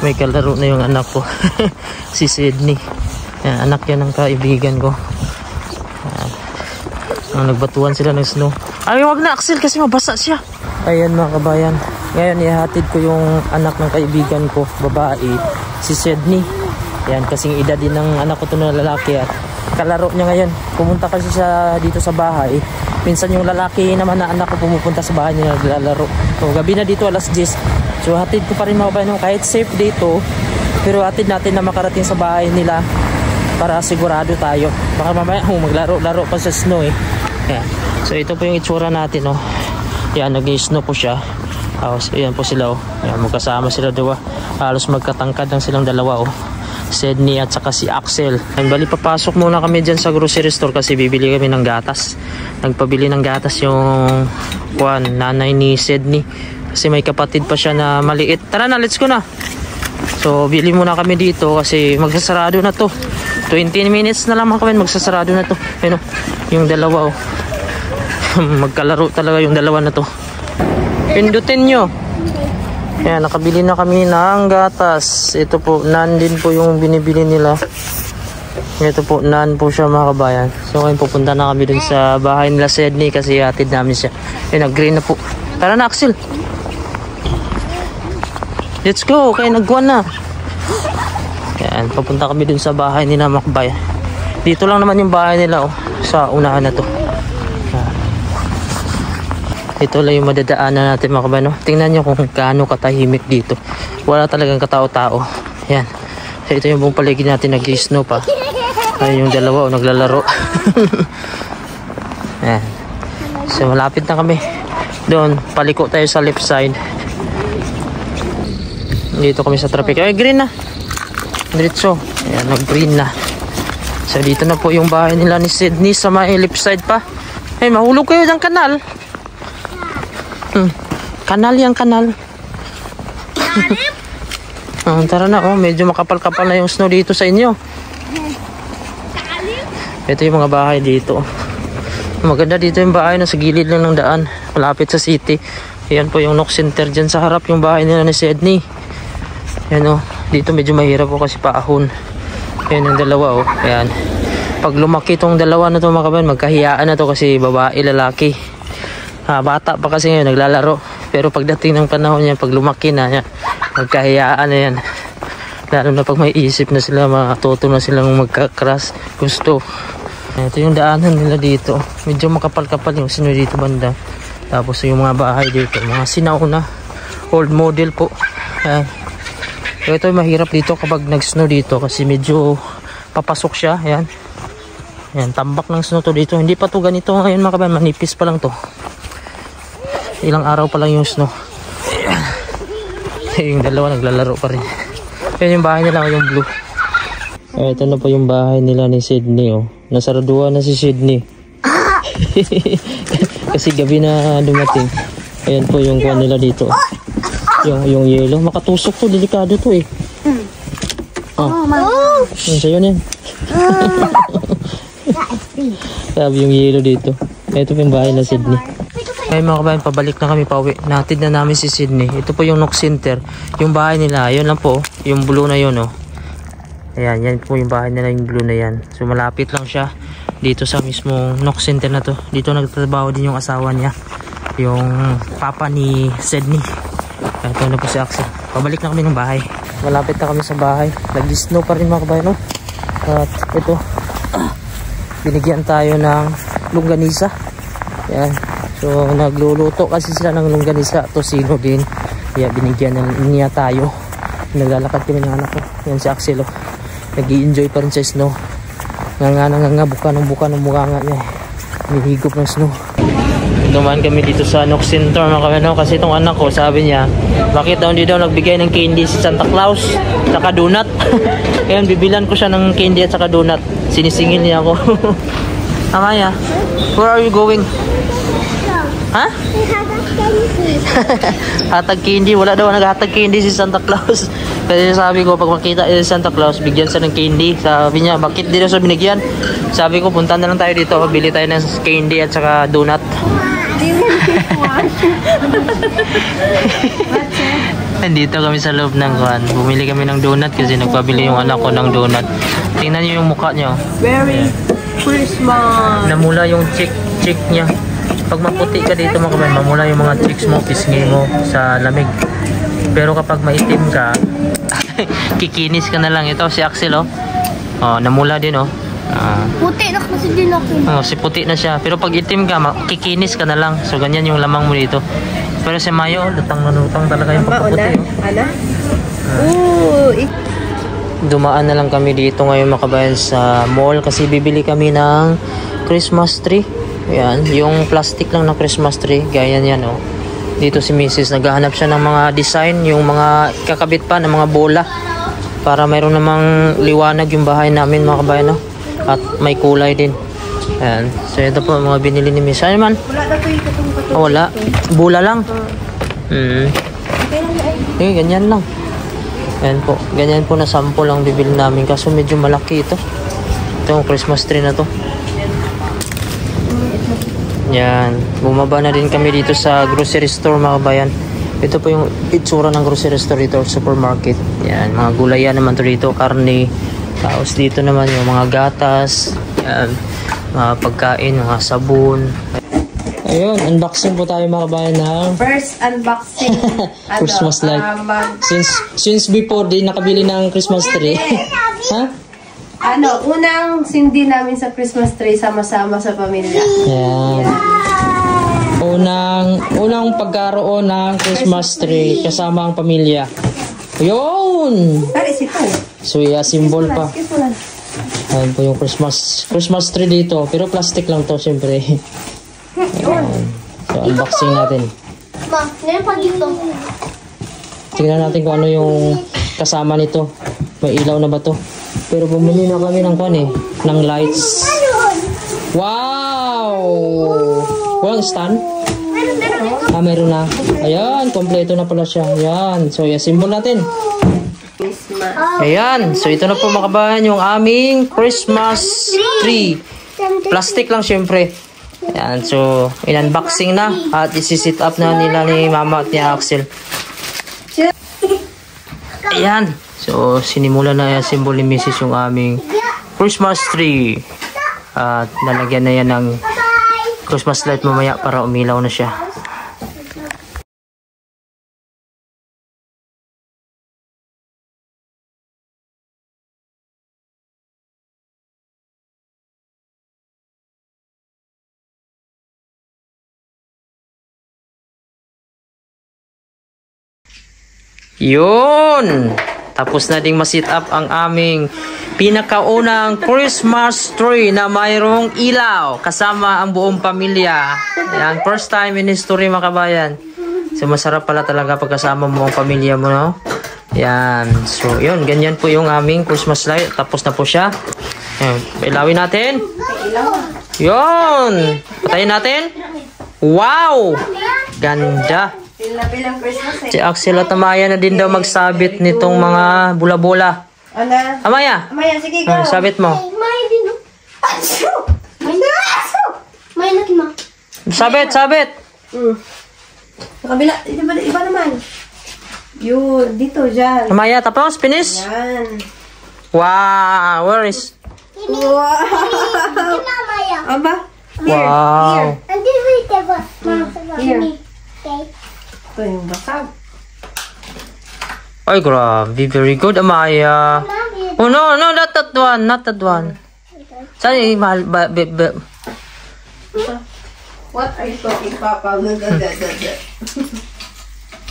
May kalaro na yung anak ko. Si Sydney. Yan, anak yan ng kaibigan ko. Nagbatuan sila ng snow. Ay, wag na Axel kasi mabasa siya. Ayan mga kabayan. Ngayon ihatid ko yung anak ng kaibigan ko, babae, si Sydney. Yan, kasing edad din ng anak ko to na lalaki at kalaro niya ngayon. Pumunta kasi siya dito sa bahay. Minsan yung lalaki naman na anak ko pumupunta sa bahay niya naglalaro. So gabi na dito alas 10. So hatid ko pa rin mga kabayan kahit safe dito. Pero hatid natin na makarating sa bahay nila para sigurado tayo. Baka mamaya maglaro-laro pa sa snow eh. Yan. So ito po yung itsura natin oh. Yan, nag-snow po siya. So, yan po sila oh. Yan, magkasama sila dalawa. Halos magkatangkad lang silang dalawa oh. Sydney at saka si Axel. Bali papasok muna kami dyan sa grocery store kasi bibili kami ng gatas. Nagpabili ng gatas yung nanay ni Sydney. Kasi may kapatid pa siya na maliit. Tara na, let's go na. So bili muna kami dito kasi magsasarado na to. 20 minutes na lang mga kami magsasarado na to. Ayun, yung dalawa oh. Magkalaro talaga yung dalawa na to. Pindutin nyo. Ayan, nakabili na kami ng gatas. Ito po, nan din po yung binibili nila. Ito po, nan po siya mga kabayan. So ngayon pupunta na kami dun sa bahay nila Sydney kasi hatid namin siya. Ayan, nag-green na po. Tara na Axel. Let's go, kaya nagguan na. Ayan, papunta kami dun sa bahay nila mga kabayan. Dito lang naman yung bahay nila oh, sa unahan na to. Ito lang yung madadaanan natin mga kabayan. Tingnan nyo kung gaano katahimik dito. Wala talagang katao-tao. Yan. So ito yung buong paligid natin nag-snow pa. Ayun yung dalawa naglalaro. Yan. So malapit na kami. Doon, paliko tayo sa left side. Dito kami sa traffic. Ay, green na. Diretso. Ayan, nag-green na. So dito na po yung bahay nila ni Sydney sa may left side pa. Ay, mahulog kayo ng kanal. Kanal yan, kanal. Tara na, oh, medyo makapal-kapal na yung snow dito sa inyo. Ito yung mga bahay dito. Maganda dito yung bahay na sa gilid lang ng daan, malapit sa city. Ayan po yung Nook Center dyan sa harap yung bahay nila ni Sydney. Ayan oh, dito medyo mahirap po kasi paahon. Ayan yung dalawa oh, ayan. Pag lumaki tong dalawa na to mga kabayan, magkahiyaan na to kasi babae, lalaki. Bata pa kasi ngayon naglalaro. Pero pagdating ng panahon niya, pag lumaki na yan, magkahiyaan na yan. Lalo na pag may isip na sila, matuto na silang magka-crush gusto. Ito yung daanan nila dito. Medyo makapal-kapal yung snow dito banda. Tapos yung mga bahay dito, mga sinauna, old model po. Ito yung mahirap dito kapag nag-snow dito kasi medyo papasok siya. Ayan. Ayan, tambak ng snow to dito. Hindi pa to ganito ngayon mga kabayan, manipis pa lang to. Ilang araw pa lang yung snow. Yung dalawa naglalaro pa rin. Ayan yung bahay nila, yung blue. Ito na po yung bahay nila ni Sydney oh. Nasaraduhan na si Sydney. Kasi gabi na dumating. Ayan po yung kuha nila dito. Yung yellow. Makatusok to, delikado to eh. Yun sa'yo na yan. Sabi yung yellow dito. Ito po yung bahay na Sydney. Ay mga kabayan, pabalik na kami pauwi. Natid na namin si Sydney. Ito po yung Nook Center. Yung bahay nila, yun lang po. Yung blue na yun oh. Ayan, yan po yung bahay nila, yung blue na yan. So malapit lang siya dito sa mismong Nook Center na to. Dito nagtatrabaho din yung asawa niya, yung papa ni Sydney. Ito na po si Axel. Pabalik na kami ng bahay. Malapit na kami sa bahay. Nag-snow pa rin mga kabayan no? At ito, binigyan tayo ng longganisa. Ayan. So nagluluto kasi sila ng longganisa, tosino din. Kaya binigyan niya tayo. Naglalakad kami ng anak ko. Yan si Axel oh. Nag-i-enjoy pa rin sa snow. Buka ng mukha nga niya. Nihigop ng snow. Dumaan kami dito sa Nook Center mga kabayan kasi itong anak ko sabi niya, bakit daw hindi daw nagbigay ng candy si Santa Claus saka donut. Ayan, bibilan ko siya ng candy at saka donut. Sinisingil niya ako. Amaya, where are you going? Ha? Hatag candy. Wala daw naghatag candy si Santa Claus. Kasi sabi ko pag makita si Santa Claus bigyan siya ng candy. Sabi niya bakit di daw siya binigyan. Sabi ko punta na lang tayo dito, bili tayo ng candy at saka donut. Dito kami sa loob ng kuhan. Bumili kami ng donut kasi nagpabili yung anak ko ng donut. Tingnan niyo yung mukha niyo. Merry Christmas! Namula yung cheek niya. Pag maputi ka dito mga kabayan, mamula yung mga cheeks mo, pisngi mo sa lamig. Pero kapag maitim ka, kikinis ka na lang. Ito si Axel oh. Oh, namula din oh. Puti na kasi din ako. Oh, si puti na siya. Pero pag itim ka, kikinis ka na lang. So ganyan yung lamang mo dito. Pero si Mayo, lutang na lutang talaga yung pagkaputi oh. Ano? Dumaan na lang kami dito ngayon mga kabayan sa mall kasi bibili kami ng Christmas tree. Ayan, yung plastic lang na Christmas tree, gaya yan oh. Dito si Mrs. naghahanap siya ng mga design, yung mga kakabit pa ng mga bola para mayroon namang liwanag yung bahay namin mga kabayan oh. At may kulay din. Ayan, so ito po mga binili ni Mrs. Ano man? Wala na po yung katong-katong. Oh, wala, bola lang. Ganyan lang. Ayan po, ganyan po na sample ang bibili namin kaso medyo malaki ito. Ito yung Christmas tree na to. Yan, bumaba na din kami dito sa grocery store mga kabayan. Ito po yung itsura ng grocery store dito, supermarket. Yan, mga gulayan naman to dito, karne. Tapos dito naman yung mga gatas, yan, mga pagkain, mga sabon. Ayun, unboxing po tayo mga kabayan ng First unboxing. Christmas light. Since before di nakabili ng Christmas tree. Ha? Unang sindi namin sa Christmas tree sama-sama sa pamilya. Yan. Unang pagkaroon ng Christmas tree kasama ang pamilya. Yun! Paris ito. So, symbol pa. Ayan po yung Christmas tree dito. Pero plastic lang to, syempre. Ayan. So, unboxing natin. Ma, ngayon pa dito. Tingnan natin kung ano yung kasama nito. May ilaw na ba to? Pero bumili na kami ng ng lights. Wow! Walang stand? Meron na. Ayan, kompleto na pala siya. Ayan. So, yung symbol natin. Ayan. So, ito na po mga kabayan yung aming Christmas tree. Plastic lang syempre. Ayan. So, in-unboxing na. At isi-sit up na nila ni Mama at ni Axel. Ayan. So, sinimula na yung symbol ni Mrs. yung aming Christmas tree. At nalagyan na yan ng Christmas light mamaya para umilaw na siya. Yun! Tapos na ding ma-sit up ang aming pinakaunang Christmas tree na mayroong ilaw kasama ang buong pamilya. Yan, first time in history mga kabayan. So masarap pala talaga pagkasama mo ang pamilya mo, no? Yan. So yun, ganyan po yung aming Christmas light. Tapos na po siya. Yan, ilawin natin. Yun! Patayin natin. Wow! Ganda! Bilang Christmas Si Axel at Amaya na din daw magsabit nitong mga bula-bula. Amaya! Amaya, sige, go. Sabit mo. May din. May laki mo. Sabit! Sa kabila, iba naman. Yun, dito, dyan. Amaya, tapos, finish? Yan. Wow! Where is... Wow! Aba? Wow! Here. Ito yung basag. Ay, grabe. Very good, Amaya. Oh, no, not that one. Not that one. Saan yung mahal? What are you talking, Papa?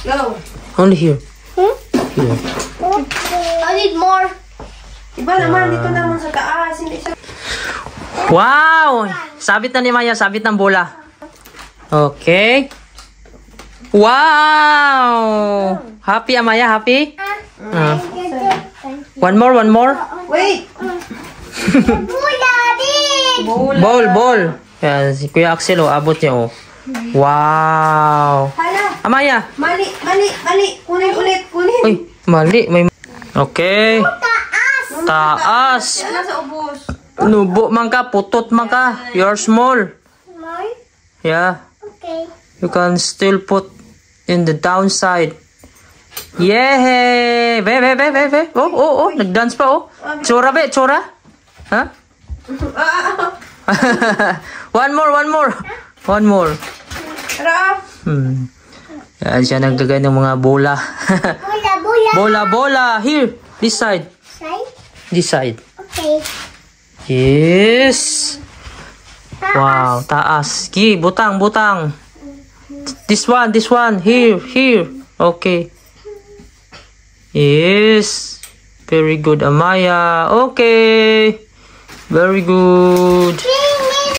Go. Only here. Here. I need more. Iba naman, dito naman sa taas. Hindi siya. Wow! Sabit na ni Maya. Sabit ng bola. Okay. Wow! Happy, Amaya? Happy? One more. Wait! Ball. Yan, si Kuya Axel, oh, abot niya, oh. Wow! Hala! Amaya! Mali! Kunin ulit! Uy, mali. Okay. Taas! Yan nasa ubos. Nubo man ka, putot man ka. You're small. Yeah. Okay. You can still put in the downside. Yay! Be. Oh. Nag-dance pa, oh. Chora, be. Chora. Ha? One more. Yan siya naglagay ng mga bola. Bola. Here. This side. This side. Okay. Yes. Wow, taas. Gi, butang. This one. Here. Okay. Yes. Very good, Amaya. Okay. Very good.